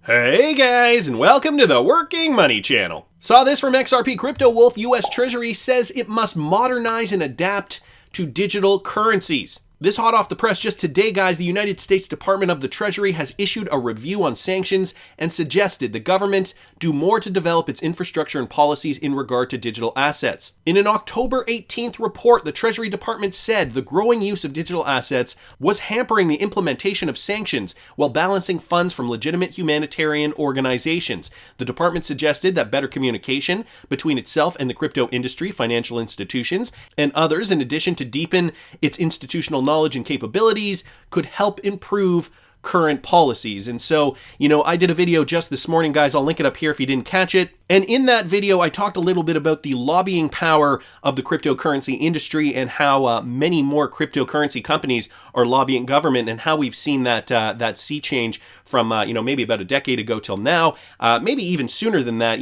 Hey guys, and welcome to the Working Money Channel. Saw this from XRP Crypto Wolf. US Treasury says it must modernize and adapt to digital currencies. This hot off the press just today, guys. The United States Department of the Treasury has issued a review on sanctions and suggested the government do more to develop its infrastructure and policies in regard to digital assets. In an October 18th report, the Treasury Department said the growing use of digital assets was hampering the implementation of sanctions while balancing funds from legitimate humanitarian organizations. The department suggested that better communication between itself and the crypto industry, financial institutions, and others, in addition to deepen its institutional knowledge and capabilities, could help improve current policies. And so, I did a video just this morning, guys. I'll link it up here if you didn't catch it. And in that video, I talked a little bit about the lobbying power of the cryptocurrency industry and how many more cryptocurrency companies are lobbying government, and how we've seen that sea change from, maybe about a decade ago till now, maybe even sooner than that.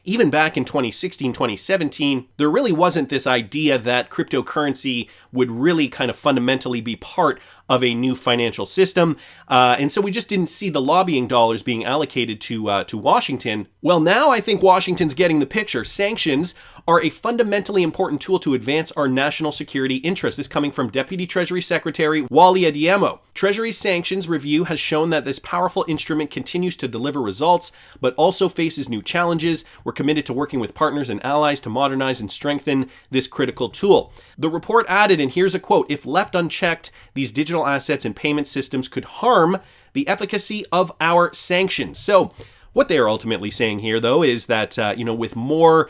Even back in 2016, 2017, there really wasn't this idea that cryptocurrency would really kind of fundamentally be part of a new financial system. And so we just didn't see the lobbying dollars being allocated to Washington. Well, now I think Washington's getting the picture. Sanctions are a fundamentally important tool to advance our national security interests. This coming from Deputy Treasury Secretary Wally Adeyemo. Treasury's sanctions review has shown that this powerful instrument continues to deliver results, but also faces new challenges. We're committed to working with partners and allies to modernize and strengthen this critical tool. The report added, and here's a quote, "If left unchecked, these digital assets and payment systems could harm the efficacy of our sanctions." So what they are ultimately saying here, though, is that, with more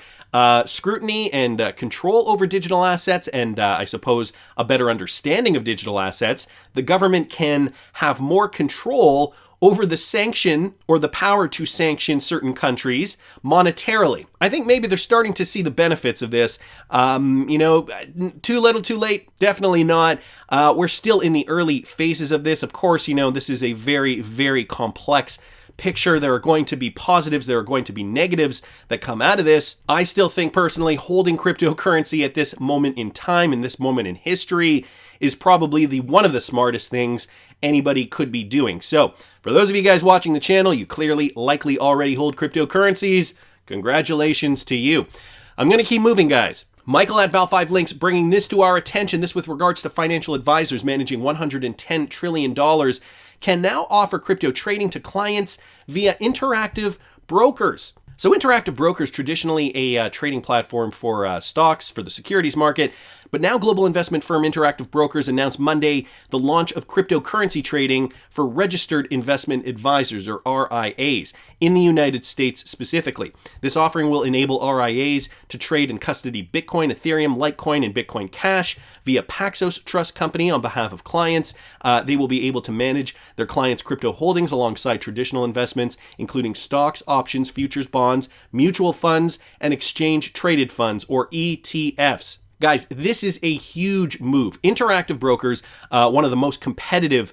scrutiny and control over digital assets, and I suppose a better understanding of digital assets, the government can have more control over the sanction or the power to sanction certain countries monetarily. I think maybe they're starting to see the benefits of this. Too little, too late? Definitely not. We're still in the early phases of this. Of course, this is a very, very complex picture. There are going to be positives, there are going to be negatives that come out of this. I still think personally holding cryptocurrency at this moment in time, in this moment in history, is probably one of the smartest things anybody could be doing. So for those of you guys watching the channel, you clearly likely already hold cryptocurrencies. Congratulations to you. I'm going to keep moving, guys. Michael at Val5 Links bringing this to our attention. This with regards to financial advisors managing $110 trillion can now offer crypto trading to clients via interactive brokers. So interactive brokers, traditionally a trading platform for stocks, for the securities market, but now global investment firm Interactive Brokers announced Monday the launch of cryptocurrency trading for registered investment advisors, or RIAs, in the United States specifically. This offering will enable RIAs to trade and custody Bitcoin, Ethereum, Litecoin, and Bitcoin Cash via Paxos Trust Company on behalf of clients. They will be able to manage their clients' crypto holdings alongside traditional investments, including stocks, options, futures, bonds, mutual funds, and exchange-traded funds, or ETFs. Guys, this is a huge move. Interactive Brokers, one of the most competitive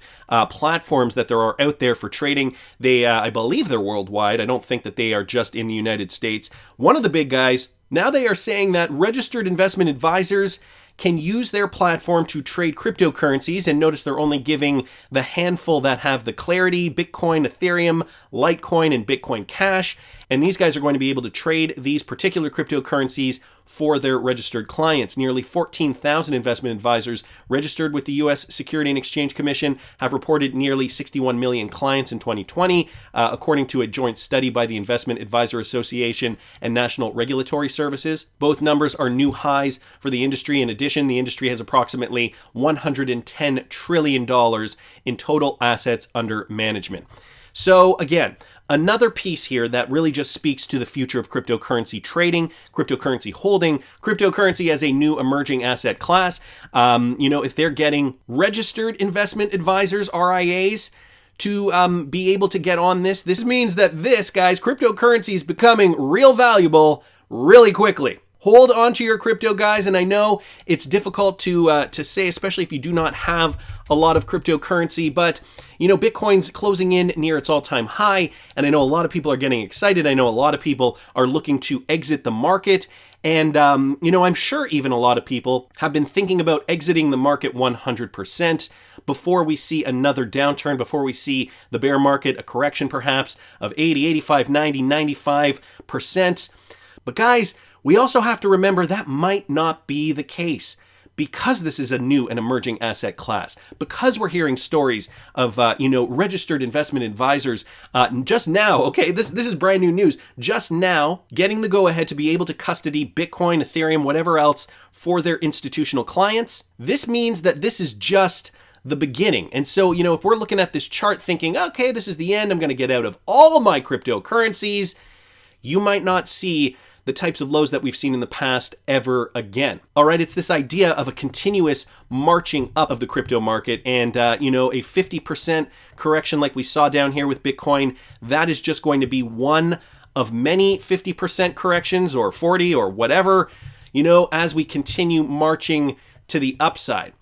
platforms that there are out there for trading. I believe they're worldwide. I don't think that they are just in the United States. One of the big guys, now they are saying that registered investment advisors can use their platform to trade cryptocurrencies, and notice they're only giving the handful that have the clarity: Bitcoin, Ethereum, Litecoin, and Bitcoin Cash. And these guys are going to be able to trade these particular cryptocurrencies for their registered clients. Nearly 14,000 investment advisors registered with the U.S. Securities and Exchange Commission have reported nearly 61 million clients in 2020, according to a joint study by the Investment Advisor Association and National Regulatory Services. Both numbers are new highs for the industry. In addition, the industry has approximately $110 trillion in total assets under management. So again, another piece here that really just speaks to the future of cryptocurrency trading, cryptocurrency holding, cryptocurrency as a new emerging asset class. If they're getting registered investment advisors, RIAs, to be able to get on this means that cryptocurrency is becoming real valuable really quickly. Hold on to your crypto, guys, and I know it's difficult to say, especially if you do not have a lot of cryptocurrency, but Bitcoin's closing in near its all-time high, and I know a lot of people are getting excited. I know a lot of people are looking to exit the market, and I'm sure even a lot of people have been thinking about exiting the market 100%, before we see another downturn, before we see the bear market, a correction perhaps of 80, 85, 90, 95%. But guys, we also have to remember that might not be the case. Because this is a new and emerging asset class, because we're hearing stories of, registered investment advisors just now, okay, this is brand new news, just now getting the go-ahead to be able to custody Bitcoin, Ethereum, whatever else for their institutional clients. This means that this is just the beginning. And so, if we're looking at this chart thinking, okay, this is the end, I'm going to get out of all my cryptocurrencies, you might not see the types of lows that we've seen in the past ever again. All right, it's this idea of a continuous marching up of the crypto market and, a 50% correction like we saw down here with Bitcoin, that is just going to be one of many 50% corrections or 40 or whatever, as we continue marching to the upside,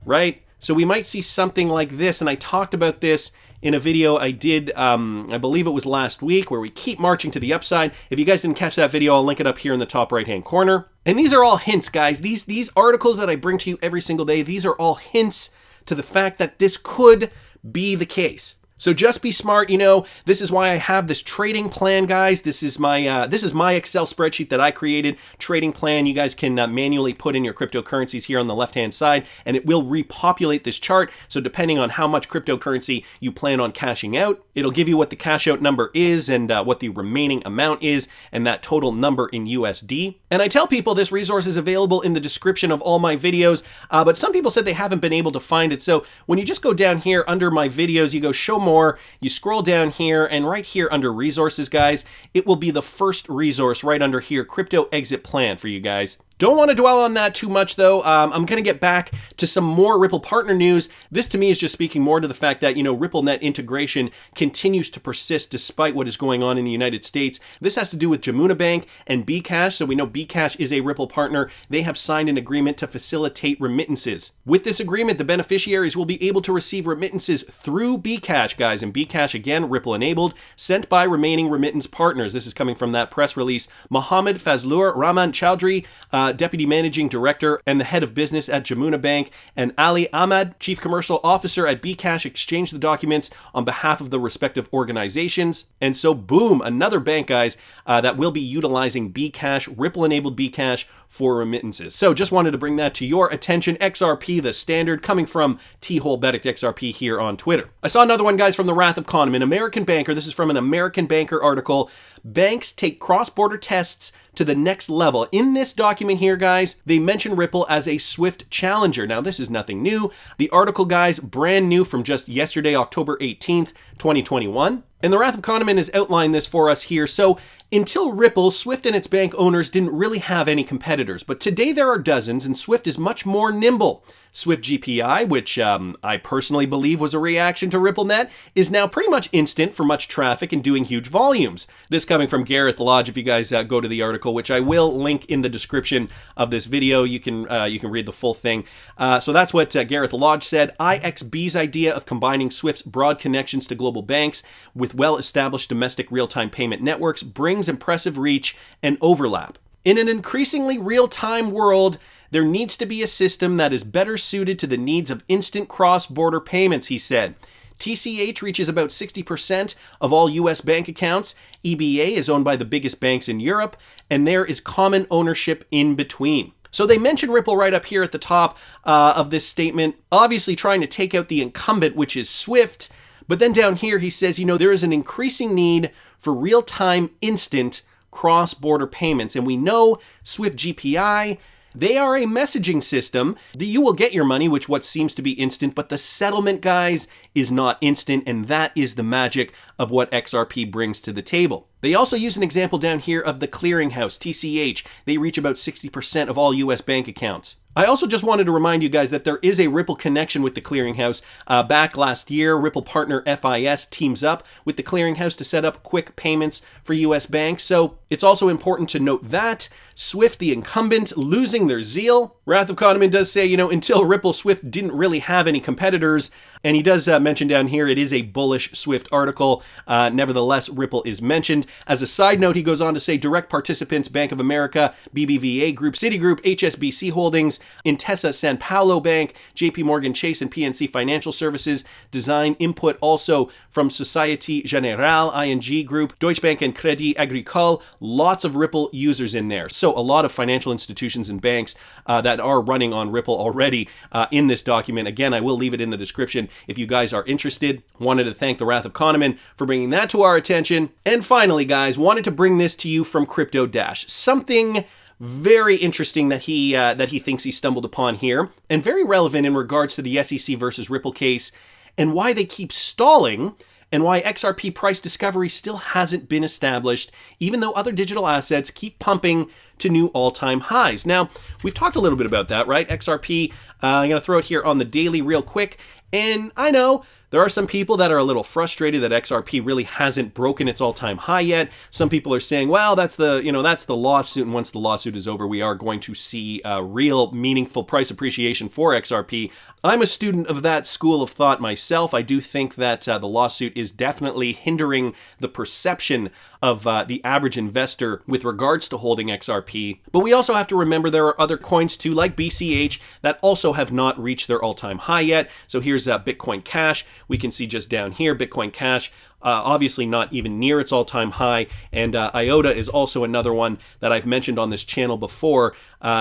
right? So we might see something like this, and I talked about this in a video I did, I believe it was last week, where we keep marching to the upside. If you guys didn't catch that video, I'll link it up here in the top right-hand corner. And these are all hints, guys. These articles that I bring to you every single day, these are all hints to the fact that this could be the case. So just be smart, this is why I have this trading plan, guys. This is my Excel spreadsheet that I created, trading plan. You guys can manually put in your cryptocurrencies here on the left-hand side, and it will repopulate this chart. So depending on how much cryptocurrency you plan on cashing out, it'll give you what the cash out number is and what the remaining amount is, and that total number in USD. And I tell people this resource is available in the description of all my videos, but some people said they haven't been able to find it. So when you just go down here under my videos, you go show more, you scroll down here, and right here under resources, guys, it will be the first resource right under here, crypto exit plan for you guys. Don't want to dwell on that too much, though. I'm going to get back to some more Ripple partner news. This, to me, is just speaking more to the fact that, RippleNet integration continues to persist despite what is going on in the United States. This has to do with Jamuna Bank and Bcash. So we know Bcash is a Ripple partner. They have signed an agreement to facilitate remittances. With this agreement, the beneficiaries will be able to receive remittances through Bcash, guys. And Bcash, again, Ripple enabled, sent by remaining remittance partners. This is coming from that press release. Mohammed Fazlur Rahman Chowdhury, Deputy Managing Director and the Head of Business at Jamuna Bank, and Ali Ahmad, Chief Commercial Officer at Bcash, exchanged the documents on behalf of the respective organizations. And so, boom, another bank, guys, that will be utilizing Bcash, Ripple-enabled Bcash, for remittances. So just wanted to bring that to your attention. XRP, the standard, coming from T-Hole Benedict XRP here on Twitter. I saw another one, guys, from the Wrath of Kahneman, American banker. This is from an American banker article. Banks take cross-border tests to the next level. In this document here, guys, they mention Ripple as a swift challenger. Now, this is nothing new. The article, guys, brand new from just yesterday, October 18th, 2021. And the Wrath of Kahneman has outlined this for us here. So until Ripple, Swift and its bank owners didn't really have any competitors. But today there are dozens, and Swift is much more nimble. Swift GPI, which I personally believe was a reaction to RippleNet, is now pretty much instant for much traffic and doing huge volumes. This coming from Gareth Lodge, if you guys go to the article, which I will link in the description of this video. You can read the full thing. So that's what Gareth Lodge said. IXB's idea of combining Swift's broad connections to global banks with well-established domestic real-time payment networks brings impressive reach and overlap. In an increasingly real-time world, there needs to be a system that is better suited to the needs of instant cross-border payments, he said. TCH reaches about 60% of all US bank accounts. EBA is owned by the biggest banks in Europe, and there is common ownership in between. So they mention Ripple right up here at the top of this statement, obviously trying to take out the incumbent, which is Swift. But then down here, he says, there is an increasing need for real-time, instant cross-border payments. And we know Swift GPI, they are a messaging system that you will get your money, which what seems to be instant, but the settlement, guys, is not instant, and that is the magic of what XRP brings to the table. They also use an example down here of the clearinghouse, TCH. They reach about 60% of all US bank accounts. I also just wanted to remind you guys that there is a Ripple connection with the clearinghouse. Back last year, Ripple partner FIS teams up with the clearinghouse to set up quick payments for US banks. So it's also important to note that Swift, the incumbent, losing their zeal. Wrath of Kahneman does say, until Ripple, Swift didn't really have any competitors. And he does mention down here it is a bullish Swift article. Nevertheless, Ripple is mentioned. As a side note, he goes on to say direct participants, Bank of America, BBVA Group, Citigroup, HSBC Holdings, Intesa San Paulo Bank, JP Morgan Chase and PNC Financial Services, design input also from Societe Generale, ING Group, Deutsche Bank and Crédit Agricole. Lots of Ripple users in there. So a lot of financial institutions and banks that are running on Ripple already in this document. Again, I will leave it in the description if you guys are interested. Wanted to thank the Wrath of Kahneman for bringing that to our attention. And finally, guys, wanted to bring this to you from Crypto Dash. Something very interesting that he thinks he stumbled upon here, and very relevant in regards to the SEC versus Ripple case, and why they keep stalling, and why XRP price discovery still hasn't been established, even though other digital assets keep pumping to new all-time highs. Now, we've talked a little bit about that, right? XRP, I'm going to throw it here on the daily real quick, and I know there are some people that are a little frustrated that XRP really hasn't broken its all-time high yet. Some people are saying, well, that's the lawsuit, and once the lawsuit is over, we are going to see real meaningful price appreciation for XRP. I'm a student of that school of thought myself. I do think that the lawsuit is definitely hindering the perception of the average investor with regards to holding XRP. But we also have to remember there are other coins too, like BCH, that also have not reached their all-time high yet. So here's Bitcoin Cash. We can see just down here, Bitcoin Cash, obviously not even near its all-time high. And IOTA is also another one that I've mentioned on this channel before.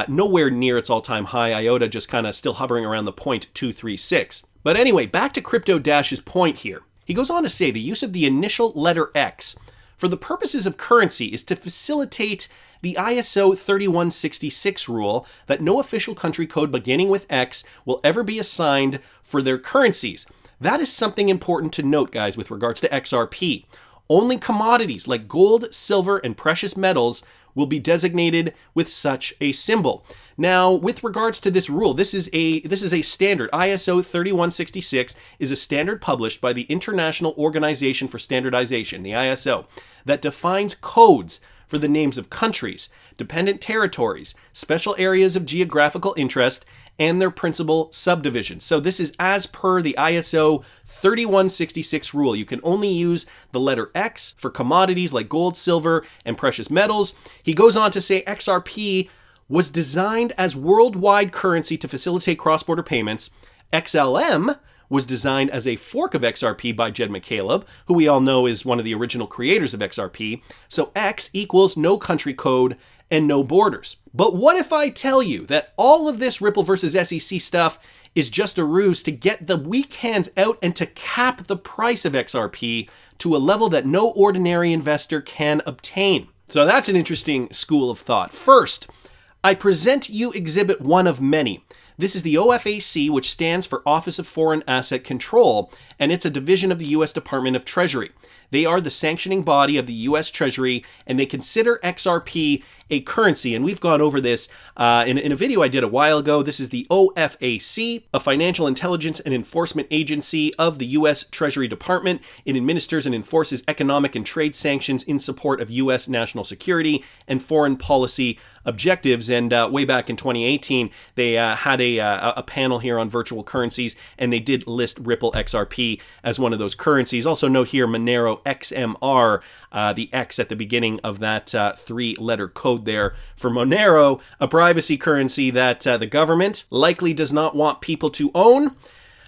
Nowhere near its all-time high. IOTA just kind of still hovering around the 0.236. But anyway, back to Crypto Dash's point here. He goes on to say the use of the initial letter X for the purposes of currency is to facilitate the ISO 3166 rule that no official country code beginning with X will ever be assigned for their currencies. That is something important to note, guys, with regards to XRP. Only commodities like gold, silver, and precious metals will be designated with such a symbol. Now, with regards to this rule, this is a standard. ISO 3166 is a standard published by the International Organization for Standardization, the ISO, that defines codes for the names of countries, dependent territories, special areas of geographical interest, and their principal subdivisions. So this is as per the ISO 3166 rule. You can only use the letter X for commodities like gold, silver, and precious metals. He goes on to say XRP was designed as worldwide currency to facilitate cross-border payments. XLM was designed as a fork of XRP by Jed McCaleb, who we all know is one of the original creators of XRP. So X equals no country code and no borders. But what if I tell you that all of this Ripple versus SEC stuff is just a ruse to get the weak hands out and to cap the price of XRP to a level that no ordinary investor can obtain? So that's an interesting school of thought. First, I present you exhibit one of many. This is the OFAC, which stands for Office of Foreign Asset Control, and it's a division of the U.S. Department of Treasury. They are the sanctioning body of the U.S. Treasury, and they consider XRP a currency. And we've gone over this in a video I did a while ago. This is the OFAC, a financial intelligence and enforcement agency of the U.S. Treasury Department. It administers and enforces economic and trade sanctions in support of U.S. national security and foreign policy objectives. And way back in 2018, they had a panel here on virtual currencies, and they did list Ripple XRP as one of those currencies. Also note here Monero XMR, the X at the beginning of that three-letter code there for Monero, a privacy currency that the government likely does not want people to own.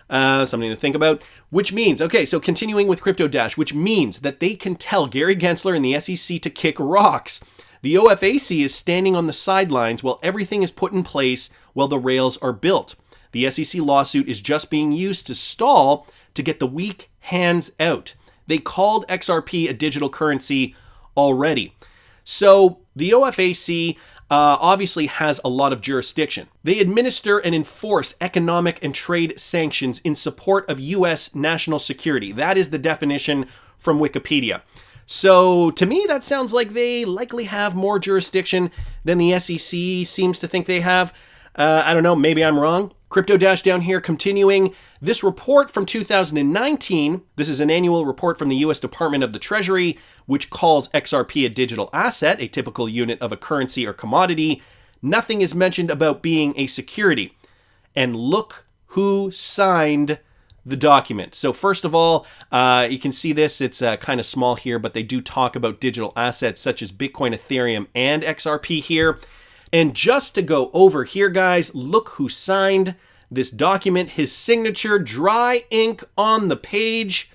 Something to think about, which means, okay, so continuing with Crypto Dash, which means that they can tell Gary Gensler and the SEC to kick rocks. The OFAC is standing on the sidelines while everything is put in place while the rails are built. The SEC lawsuit is just being used to stall to get the weak hands out. They called XRP a digital currency already. So the OFAC obviously has a lot of jurisdiction. They administer and enforce economic and trade sanctions in support of U.S. national security. That is the definition from Wikipedia. So to me, that sounds like they likely have more jurisdiction than the SEC seems to think they have. I don't know, maybe I'm wrong. Crypto Dash down here continuing this report from 2019. This is an annual report from the US Department of the Treasury, which calls XRP a digital asset, a typical unit of a currency or commodity. Nothing is mentioned about being a security. And look who signed the document. So first of all, you can see this, it's kind of small here, but they do talk about digital assets such as Bitcoin, Ethereum, and XRP here. And just to go over here, guys, look who signed this document. His signature, dry ink on the page.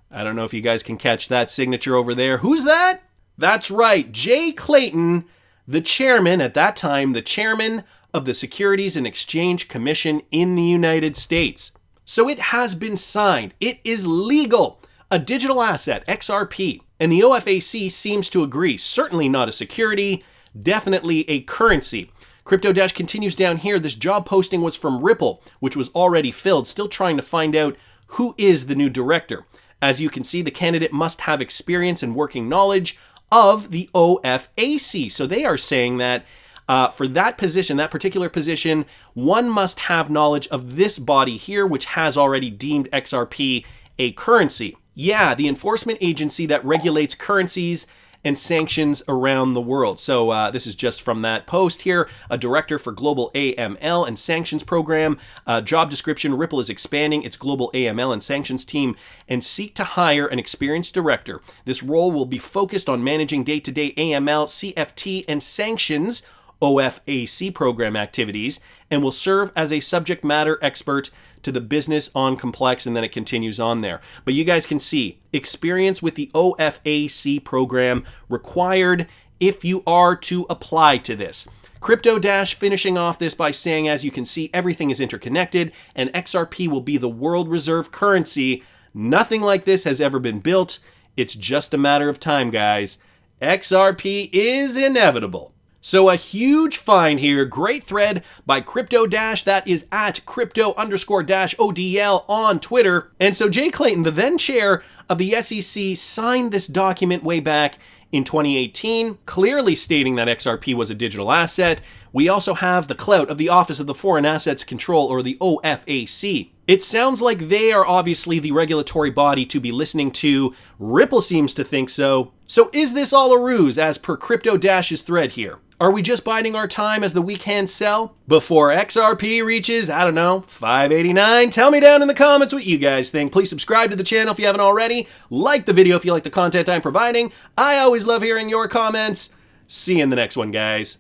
I don't know if you guys can catch that signature over there. Who's that? That's right, J. Clayton, the chairman, at that time, the chairman of the Securities and Exchange Commission in the United States. So it has been signed. It is legal. A digital asset, XRP. And the OFAC seems to agree. Certainly not a security, definitely a currency. Crypto Dash continues down here. This job posting was from Ripple, which was already filled. Still trying to find out who is the new director. As you can see, the candidate must have experience and working knowledge of the OFAC. So they are saying that for that position, that particular position, one must have knowledge of this body here, which has already deemed XRP a currency. Yeah, the enforcement agency that regulates currencies and sanctions around the world. So this is just from that post here. A director for global AML and sanctions program. Job description, Ripple is expanding its global AML and sanctions team and seek to hire an experienced director. This role will be focused on managing day-to-day AML, CFT, and sanctions OFAC program activities, and will serve as a subject matter expert to the business on complex, and then it continues on there. But you guys can see experience with the OFAC program required if you are to apply to this. Crypto Dash finishing off this by saying, as you can see, everything is interconnected and XRP will be the world reserve currency. Nothing like this has ever been built. It's just a matter of time, guys. XRP is inevitable. So a huge find here. Great thread by Crypto Dash. That is at crypto_-ODL on Twitter. And so Jay Clayton, the then chair of the SEC, signed this document way back in 2018, clearly stating that XRP was a digital asset. We also have the clout of the Office of the Foreign Assets Control, or the OFAC. It sounds like they are obviously the regulatory body to be listening to. Ripple seems to think so. So is this all a ruse, as per Crypto Dash's thread here? Are we just biding our time as the weak hands sell before XRP reaches, I don't know, 589? Tell me down in the comments what you guys think. Please subscribe to the channel if you haven't already. Like the video if you like the content I'm providing. I always love hearing your comments. See you in the next one, guys.